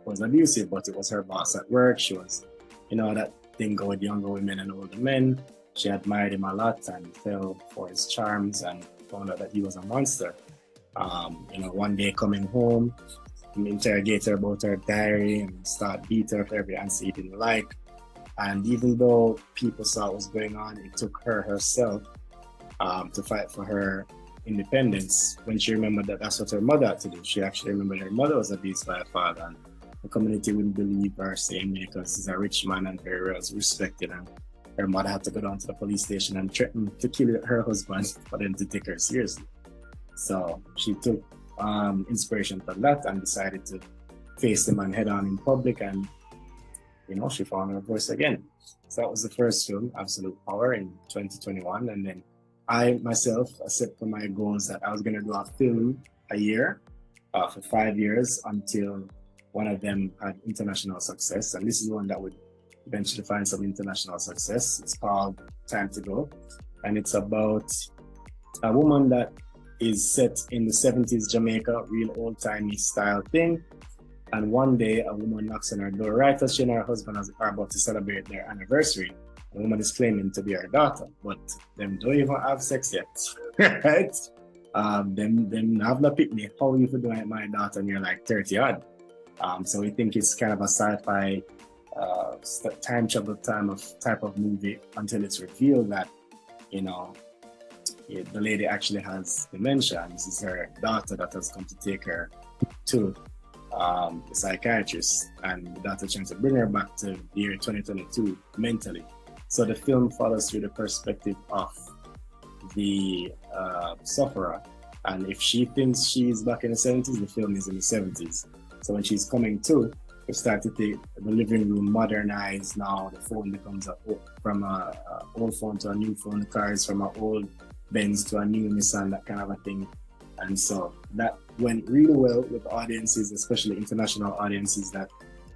was abusive, but it was her boss at work. She was, that thing with younger women and older men. She admired him a lot and fell for his charms and found out that he was a monster. One day coming home, he interrogated her about her diary and start beat her for every answer he didn't like. And even though people saw what was going on, it took her herself to fight for her independence. When she remembered that that's what her mother had to do, she actually remembered her mother was abused by her father, and the community wouldn't believe her saying because he's a rich man and very well respected, and her mother had to go down to the police station and threaten to kill her husband for them to take her seriously. So she took inspiration from that and decided to face the man head on in public, and she found her voice again. So that was the first film, Absolute Power, in 2021. And then I myself set for my goals that I was going to do a film a year for 5 years until one of them had international success. And this is one that would eventually find some international success. It's called Time to Go. And it's about a woman that is set in the 70s Jamaica, real old-timey style thing. And one day a woman knocks on her door right as she and her husband are about to celebrate their anniversary. The woman is claiming to be her daughter, but them don't even have sex yet, right? Them have no picnic. How are you doing it, my daughter, and you're like 30 odd? So we think it's kind of a sci-fi time travel type of movie until it's revealed that, the lady actually has dementia, and this is her daughter that has come to take her to the psychiatrist, and the daughter trying to bring her back to the year 2022 mentally. So the film follows through the perspective of the sufferer, and if she thinks she's back in the 70s, the film is in the 70s. So when she's coming to, we start to take the living room modernized now. The phone becomes from a old phone to a new phone. The car is from an old Benz to a new Nissan, that kind of a thing. And so that went really well with audiences, especially international audiences. That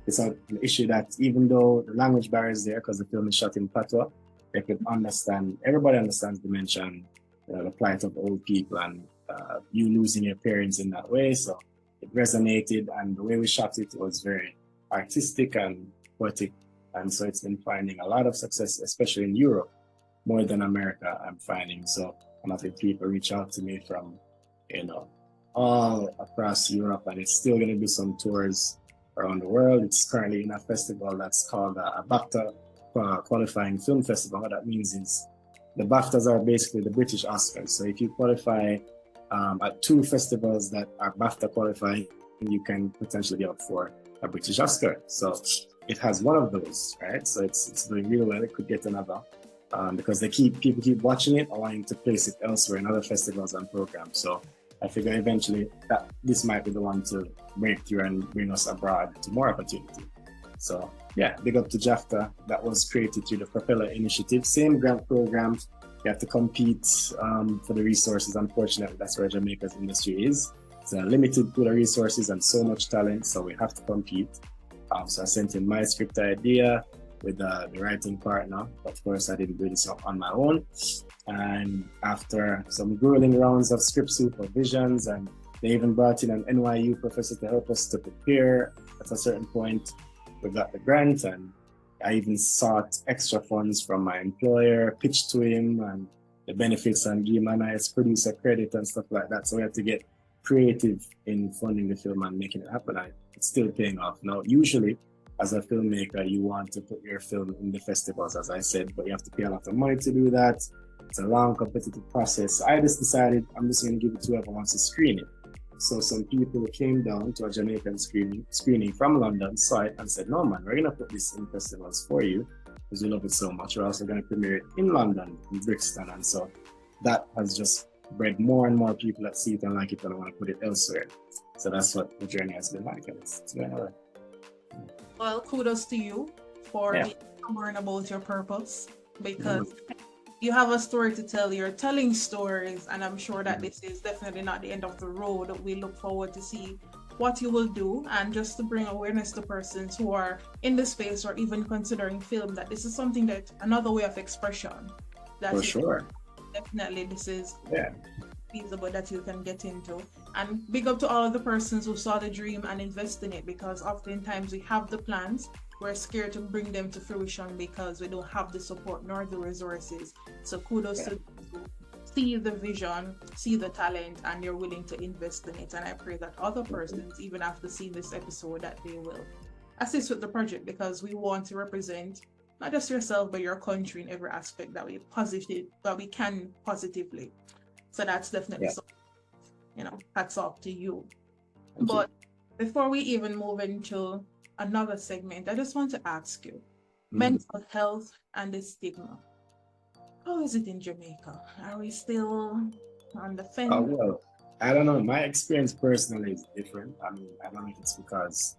it's an issue that even though the language barrier is there because the film is shot in patois, they could understand. Everybody understands dementia and the plight of old people, and you losing your parents in that way. So it resonated, and the way we shot it was very artistic and poetic. And so it's been finding a lot of success, especially in Europe, more than America, I'm finding. So I'm having people reach out to me from, all across Europe, and it's still going to do some tours around the world. It's currently in a festival that's called a BAFTA qualifying film festival. What that means is the BAFTAs are basically the British Oscars. So if you qualify at 2 festivals that are BAFTA qualifying, you can potentially be up for a British Oscar. So it has one of those, right? So it's doing really well. It could get another because people keep watching it, allowing to place it elsewhere in other festivals and programs. So I figure eventually that this might be the one to break through and bring us abroad to more opportunity. So yeah, big up to JAFTA. That was created through the Propeller Initiative. Same grant program. You have to compete for the resources. Unfortunately, that's where Jamaica's industry is. It's a limited pool of resources and so much talent, so we have to compete. So I sent in my script idea with the writing partner. Of course, I didn't do this on my own. And after some grueling rounds of script supervisions, and they even brought in an NYU professor to help us to prepare at a certain point, we got the grant, and I even sought extra funds from my employer, pitched to him and the benefits, and give him a nice producer credit and stuff like that. So we have to get creative in funding the film and making it happen. And it's still paying off. Now, usually, as a filmmaker, you want to put your film in the festivals, as I said, but you have to pay a lot of money to do that. It's a long, competitive process. So I just decided I'm just going to give it to whoever wants to screen it. So some people came down to a Jamaican screening from London, saw it and said, no man, we're going to put this in festivals for you because we love it so much. We're also going to premiere it in London, in Brixton. And so that has just bred more and more people that see it and like it and want to put it elsewhere. So that's what the journey has been like. And it's going well. Well, kudos to you for learning about your purpose, because you have a story to tell. You're telling stories, and I'm sure that this is definitely not the end of the road. We look forward to see what you will do, and just to bring awareness to persons who are in the space or even considering film, that this is something that another way of expression. That for sure. Definitely, this is feasible that you can get into. And big up to all of the persons who saw the dream and invest in it, because oftentimes we have the plans, we're scared to bring them to fruition because we don't have the support nor the resources. So kudos to see the vision, see the talent, and you're willing to invest in it. And I pray that other persons, even after seeing this episode, that they will assist with the project, because we want to represent not just yourself but your country in every aspect that we can positively. So that's definitely something, hats off to you. But before we even move into another segment, I just want to ask you, mental health and the stigma. How is it in Jamaica? Are we still on the fence? Well, I don't know. My experience personally is different. I mean, I don't know if it's because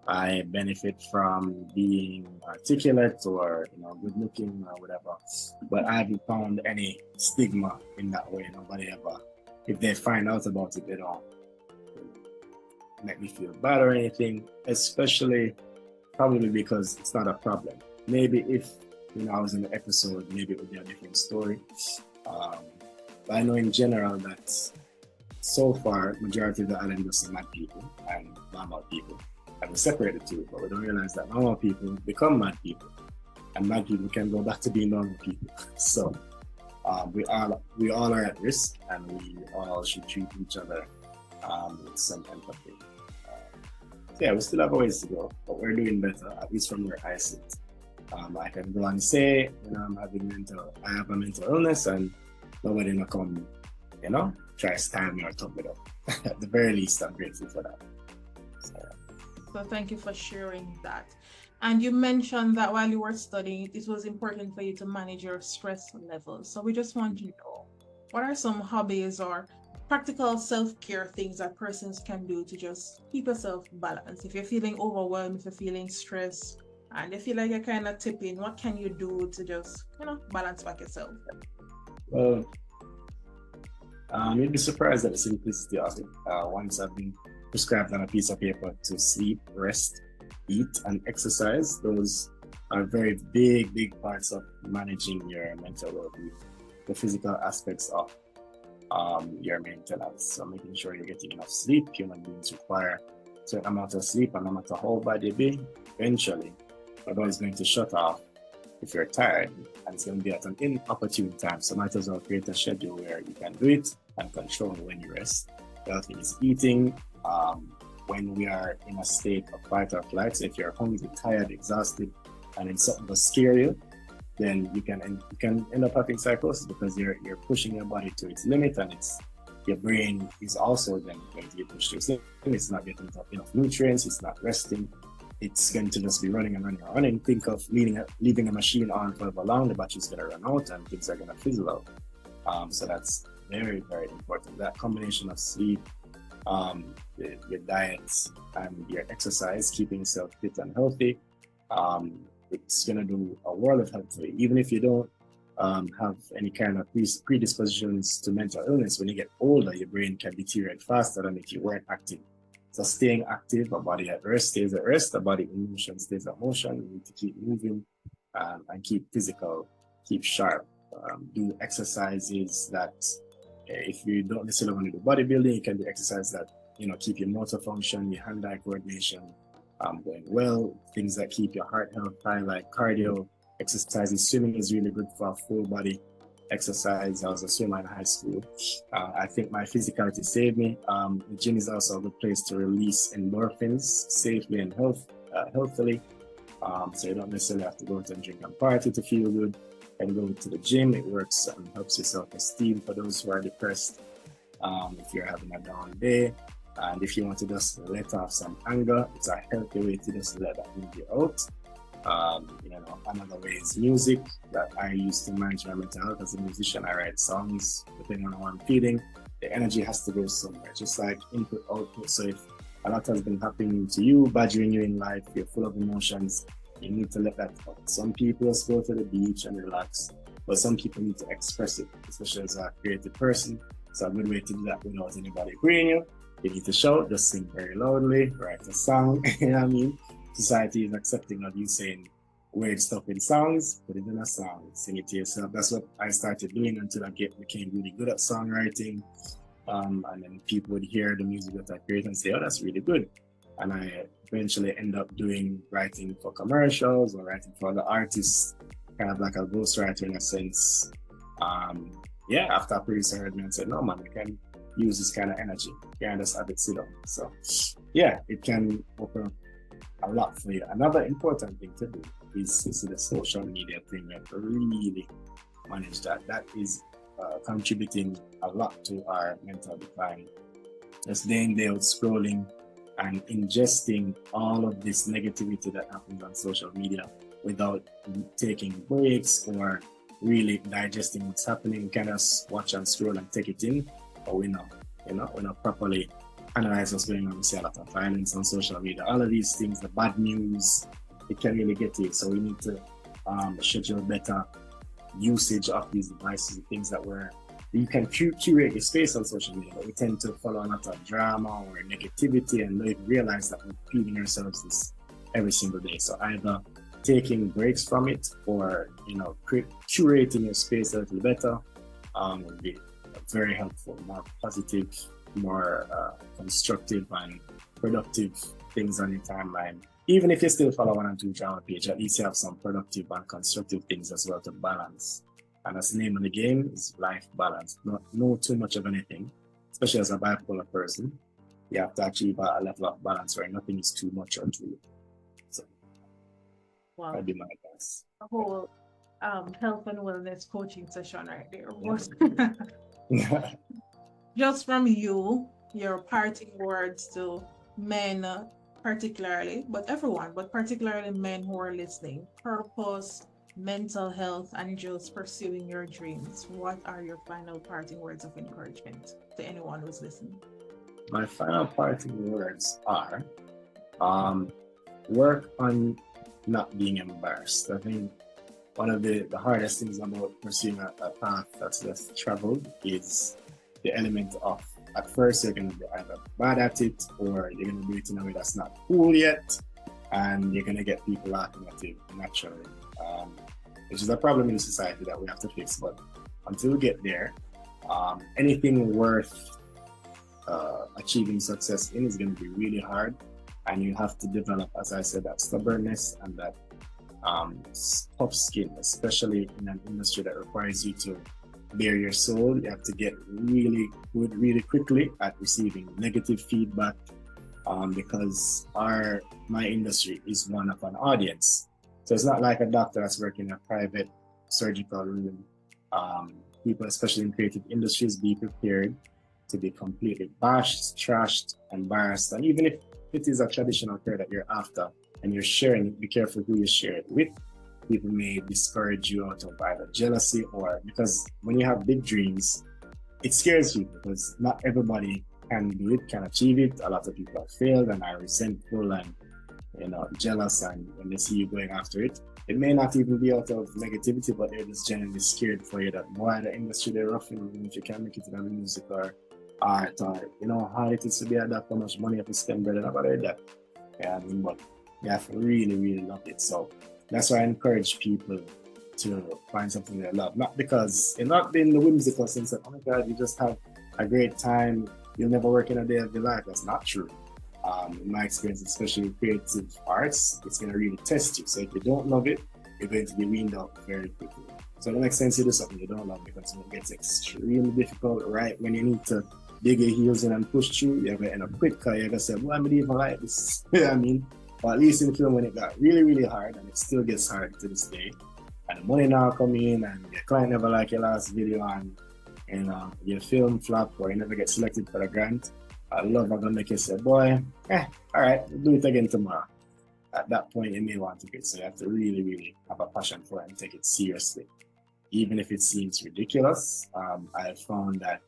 I benefit from being articulate or good looking or whatever, but I haven't found any stigma in that way. Nobody ever, if they find out about it, they don't make me feel bad or anything, especially probably because it's not a problem. Maybe if I was in the episode, maybe it would be a different story. But I know in general that so far, majority of the island is mad people and normal people. And we separate the two, but we don't realize that normal people become mad people, and mad people can go back to being normal people. So we all are at risk, and we all should treat each other with some empathy. We still have a ways to go, but we're doing better, at least from where I sit. I can go and say, I have a mental illness, and nobody will come, try to stand me or top it up. At the very least, I'm grateful for that. So thank you for sharing that. And you mentioned that while you were studying, it was important for you to manage your stress levels. So we just want to know, what are some hobbies or practical self-care things that persons can do to just keep yourself balanced. If you're feeling overwhelmed, if you're feeling stressed, and you feel like you're kind of tipping, what can you do to just, balance back yourself? Well, you'd be surprised at the simplicity of it. Once I've been prescribed on a piece of paper to sleep, rest, eat, and exercise, those are very big parts of managing your mental well-being. The physical aspects of your maintenance. So making sure you're getting enough sleep. Human beings require a certain amount of sleep, and no matter how bad you be, eventually your body's going to shut off if you're tired, and it's going to be at an inopportune time. So might as well create a schedule where you can do it and control when you rest. The other thing is eating. When we are in a state of fight or flight, so if you're hungry, tired, exhausted, and then something will scare you, then you can end up having psychosis, because you're pushing your body to its limit, and your brain is also then going to get pushed to its limit. It's not getting enough nutrients, it's not resting, it's going to just be running and running and running. Think of leaving a machine on for long, the battery's going to run out and things are going to fizzle out. So that's very, very important. That combination of sleep, your diet, and your exercise, keeping yourself fit and healthy, it's going to do a world of help for you. Even if you don't have any kind of predispositions to mental illness, when you get older, your brain can deteriorate faster than if you weren't active. So staying active, a body at rest stays at rest, a body in motion stays at motion. You need to keep moving and keep physical, keep sharp. Do exercises that, if you don't necessarily want to do bodybuilding, you can do exercises that, keep your motor function, your hand-eye coordination going well. Things that keep your heart health high, like cardio exercises. Swimming is really good for a full body exercise. I was a swimmer in high school. I think my physicality saved me. The gym is also a good place to release endorphins safely and healthily. So you don't necessarily have to go to and drink and party to feel good. And go to the gym. It works and helps your self-esteem for those who are depressed. If you're having a down day, and if you want to just let off some anger, it's a healthy way to just let that move you out. Another way is music that I use to manage my mental health. As a musician, I write songs depending on how I'm feeling. The energy has to go somewhere, just like input, output. So if a lot has been happening to you, badgering you in life, you're full of emotions, you need to let that out. Some people just go to the beach and relax, but some people need to express it, especially as a creative person. So a good way to do that without anybody agreeing you. You need to shout, just sing very loudly, write a song. You know what I mean? Society is accepting of you saying weird stuff in songs, put it in a song, sing it to yourself. That's what I started doing until I became really good at songwriting. And then people would hear the music that I create and say, oh, that's really good. And I eventually end up writing for commercials or writing for other artists, kind of like a ghostwriter in a sense. After a producer heard me and said, no man, we can use this kind of energy. You can just have it sit down. So it can open up a lot for you. Another important thing to do is the social media thing. You have to really manage that. That is contributing a lot to our mental decline. Just day in, day out scrolling and ingesting all of this negativity that happens on social media without taking breaks or really digesting what's happening. We can just watch and scroll and take it in, but we're not properly analyze what's going on. We see a lot of violence on social media. All of these things, the bad news, it can really get to you. So we need to schedule better usage of these devices, the things that you can curate your space on social media, but we tend to follow a lot of drama or negativity and not even realize that we're feeding ourselves this every single day. So either taking breaks from it or curating your space a little better would be very helpful. More positive, more constructive and productive things on your timeline. Even if you still follow 1 and 2 drama page, at least you have some productive and constructive things as well to balance. And as the name of the game is life balance. Not know too much of anything, especially as a bipolar person. You have to achieve a level of balance where nothing is too much or too little. So that'd be my advice. A whole health and wellness coaching session right there. Yeah. Just from your parting words to men particularly, but everyone, but particularly men who are listening. Purpose, mental health, and just pursuing your dreams. What are your final parting words of encouragement to anyone who's listening? My final parting words are um, work on not being embarrassed. I think one of the hardest things about pursuing a path that's less traveled is the element of at first you're going to be either bad at it or you're going to do it in a way that's not cool yet, and you're going to get people laughing at you naturally, which is a problem in society that we have to fix. But until we get there, anything worth achieving success in is going to be really hard, and you have to develop, as I said, that stubbornness and that tough skin, especially in an industry that requires you to bare your soul. You have to get really good really quickly at receiving negative feedback, because my industry is one of an audience. So it's not like a doctor that's working in a private surgical room. People, especially in creative industries, be prepared to be completely bashed, trashed, embarrassed. And even if it is a traditional career that you're after and you're sharing it, be careful who you share it with. People may discourage you out of either jealousy or because when you have big dreams, it scares you because not everybody can do it, can achieve it. A lot of people have failed and are resentful and jealous, and when they see you going after it, it may not even be out of negativity, but they're just genuinely scared for you that why the industry they're roughing if you can't make it in a music or art or how it is to be a doctor, how much money you have to spend better than about that. Yeah, I mean, but you have to really, really love it. So that's why I encourage people to find something they love. Not because it's not in the whimsical sense that, oh my God, you just have a great time, you'll never work in a day of your life. That's not true. In my experience, especially with creative arts, it's going to really test you. So if you don't love it, you're going to be weaned out very quickly. So it makes sense you do something you don't love, because when it gets extremely difficult, right when you need to dig your heels in and push through, you're going to end up quick because you're going to say, well, I don't even like this. You know what I mean? But at least in the film, when it got really, really hard, and it still gets hard to this day, and the money now come in, and your client never like your last video, and your film flop, or you never get selected for the grant, I love I'm gonna make you say, boy, all right, we'll do it again tomorrow. At that point, you may want to quit. So you have to really, really have a passion for it and take it seriously. Even if it seems ridiculous, I have found that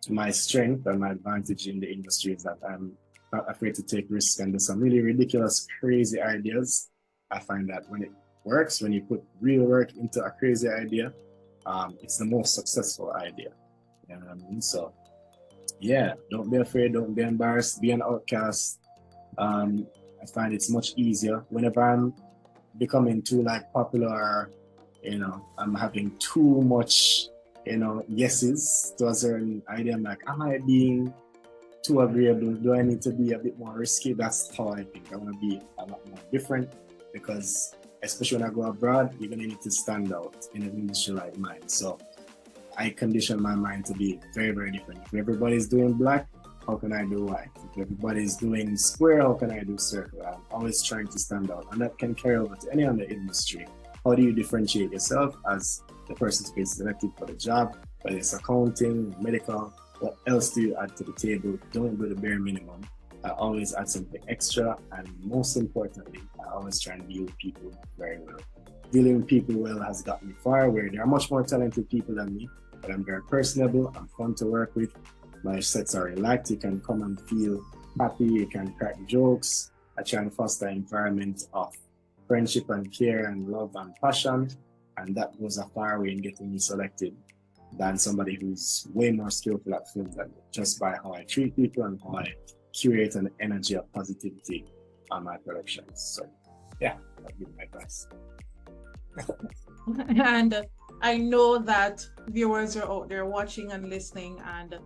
my strength and my advantage in the industry is that I'm not afraid to take risks and do some really ridiculous, crazy ideas. I find that when it works, when you put real work into a crazy idea, it's the most successful idea. You know what I mean? So yeah, don't be afraid, don't be embarrassed, be an outcast. I find it's much easier whenever I'm becoming too popular, I'm having too much, yeses to a certain idea. I'm like, am I being too agreeable? Do I need to be a bit more risky? That's how I think. I want to be a lot more different, because especially when I go abroad, you're going to need to stand out in an industry like mine. So I condition my mind to be very, very different. If everybody's doing black, how can I do white? If everybody's doing square, how can I do circle? I'm always trying to stand out, and that can carry over to any other industry. How do you differentiate yourself as the person to be selected for the job, whether it's accounting, medical? What else do you add to the table? Don't do the bare minimum. I always add something extra, and most importantly, I always try and deal with people very well. Dealing with people well has got me far, where there are much more talented people than me, but I'm very personable, I'm fun to work with, my sets are relaxed, you can come and feel happy, you can crack jokes. I try and foster an environment of friendship and care and love and passion, and that goes a far way in getting me selected than somebody who's way more skillful at films than me, just by how I treat people and how I curate an energy of positivity on my productions. So yeah, that'd be my advice. And I know that viewers are out there watching and listening, and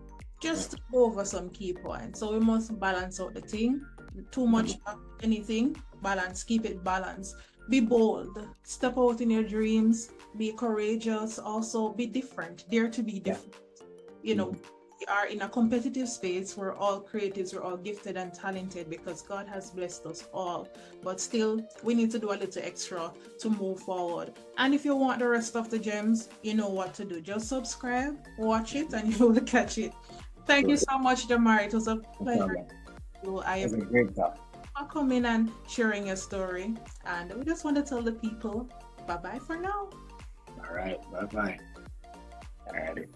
just to go over some key points. So we must balance out the thing. Too much of anything, balance, keep it balanced. Be bold, step out in your dreams, be courageous, also be different, dare to be different. We are in a competitive space. We're all creatives, we're all gifted and talented because God has blessed us all, but still we need to do a little extra to move forward. And if you want the rest of the gems, you know what to do. Just subscribe, watch it, and you will catch it. Thank you so much, Gemmar. It was a pleasure. I appreciate for coming and sharing your story, and we just want to tell the people Bye-bye for now. All right. Bye-bye. All righty.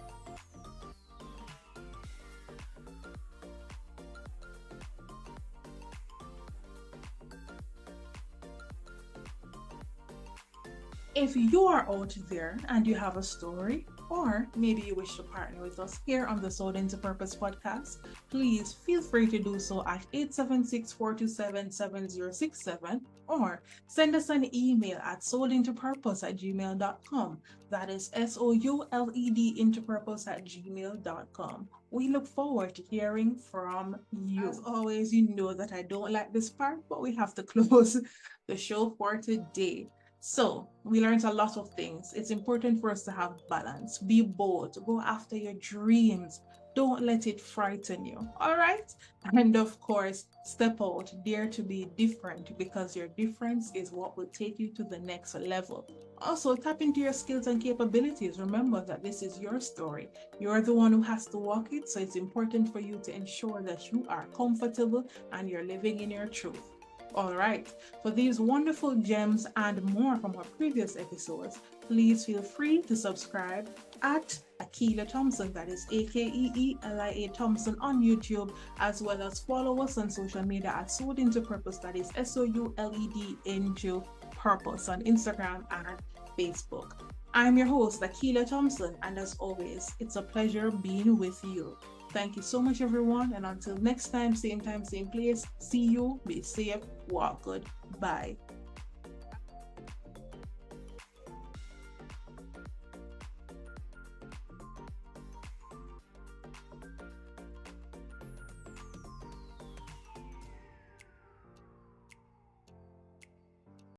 If you are out there and you have a story, or maybe you wish to partner with us here on the Sold Into Purpose podcast, please feel free to do so at 876-427-7067 or send us an email at souledintopurpose@gmail.com. That is SOULED intopurpose@gmail.com. We look forward to hearing from you. As always, you know that I don't like this part, but we have to close the show for today. So we learned a lot of things. It's important for us to have balance. Be bold. Go after your dreams. Don't let it frighten you. All right? And of course, step out. Dare to be different, because your difference is what will take you to the next level. Also, tap into your skills and capabilities. Remember that this is your story. You're the one who has to walk it. So it's important for you to ensure that you are comfortable and you're living in your truth. All right, for these wonderful gems and more from our previous episodes, please feel free to subscribe at Akeelia Thompson, that is Akeelia Thompson on YouTube, as well as follow us on social media at Sold Into Purpose, that is SOULED into Purpose on Instagram and Facebook. I'm your host, Akeelia Thompson, and as always, it's a pleasure being with you. Thank you so much, everyone. And until next time, same place. See you. Be safe. Walk good. Bye.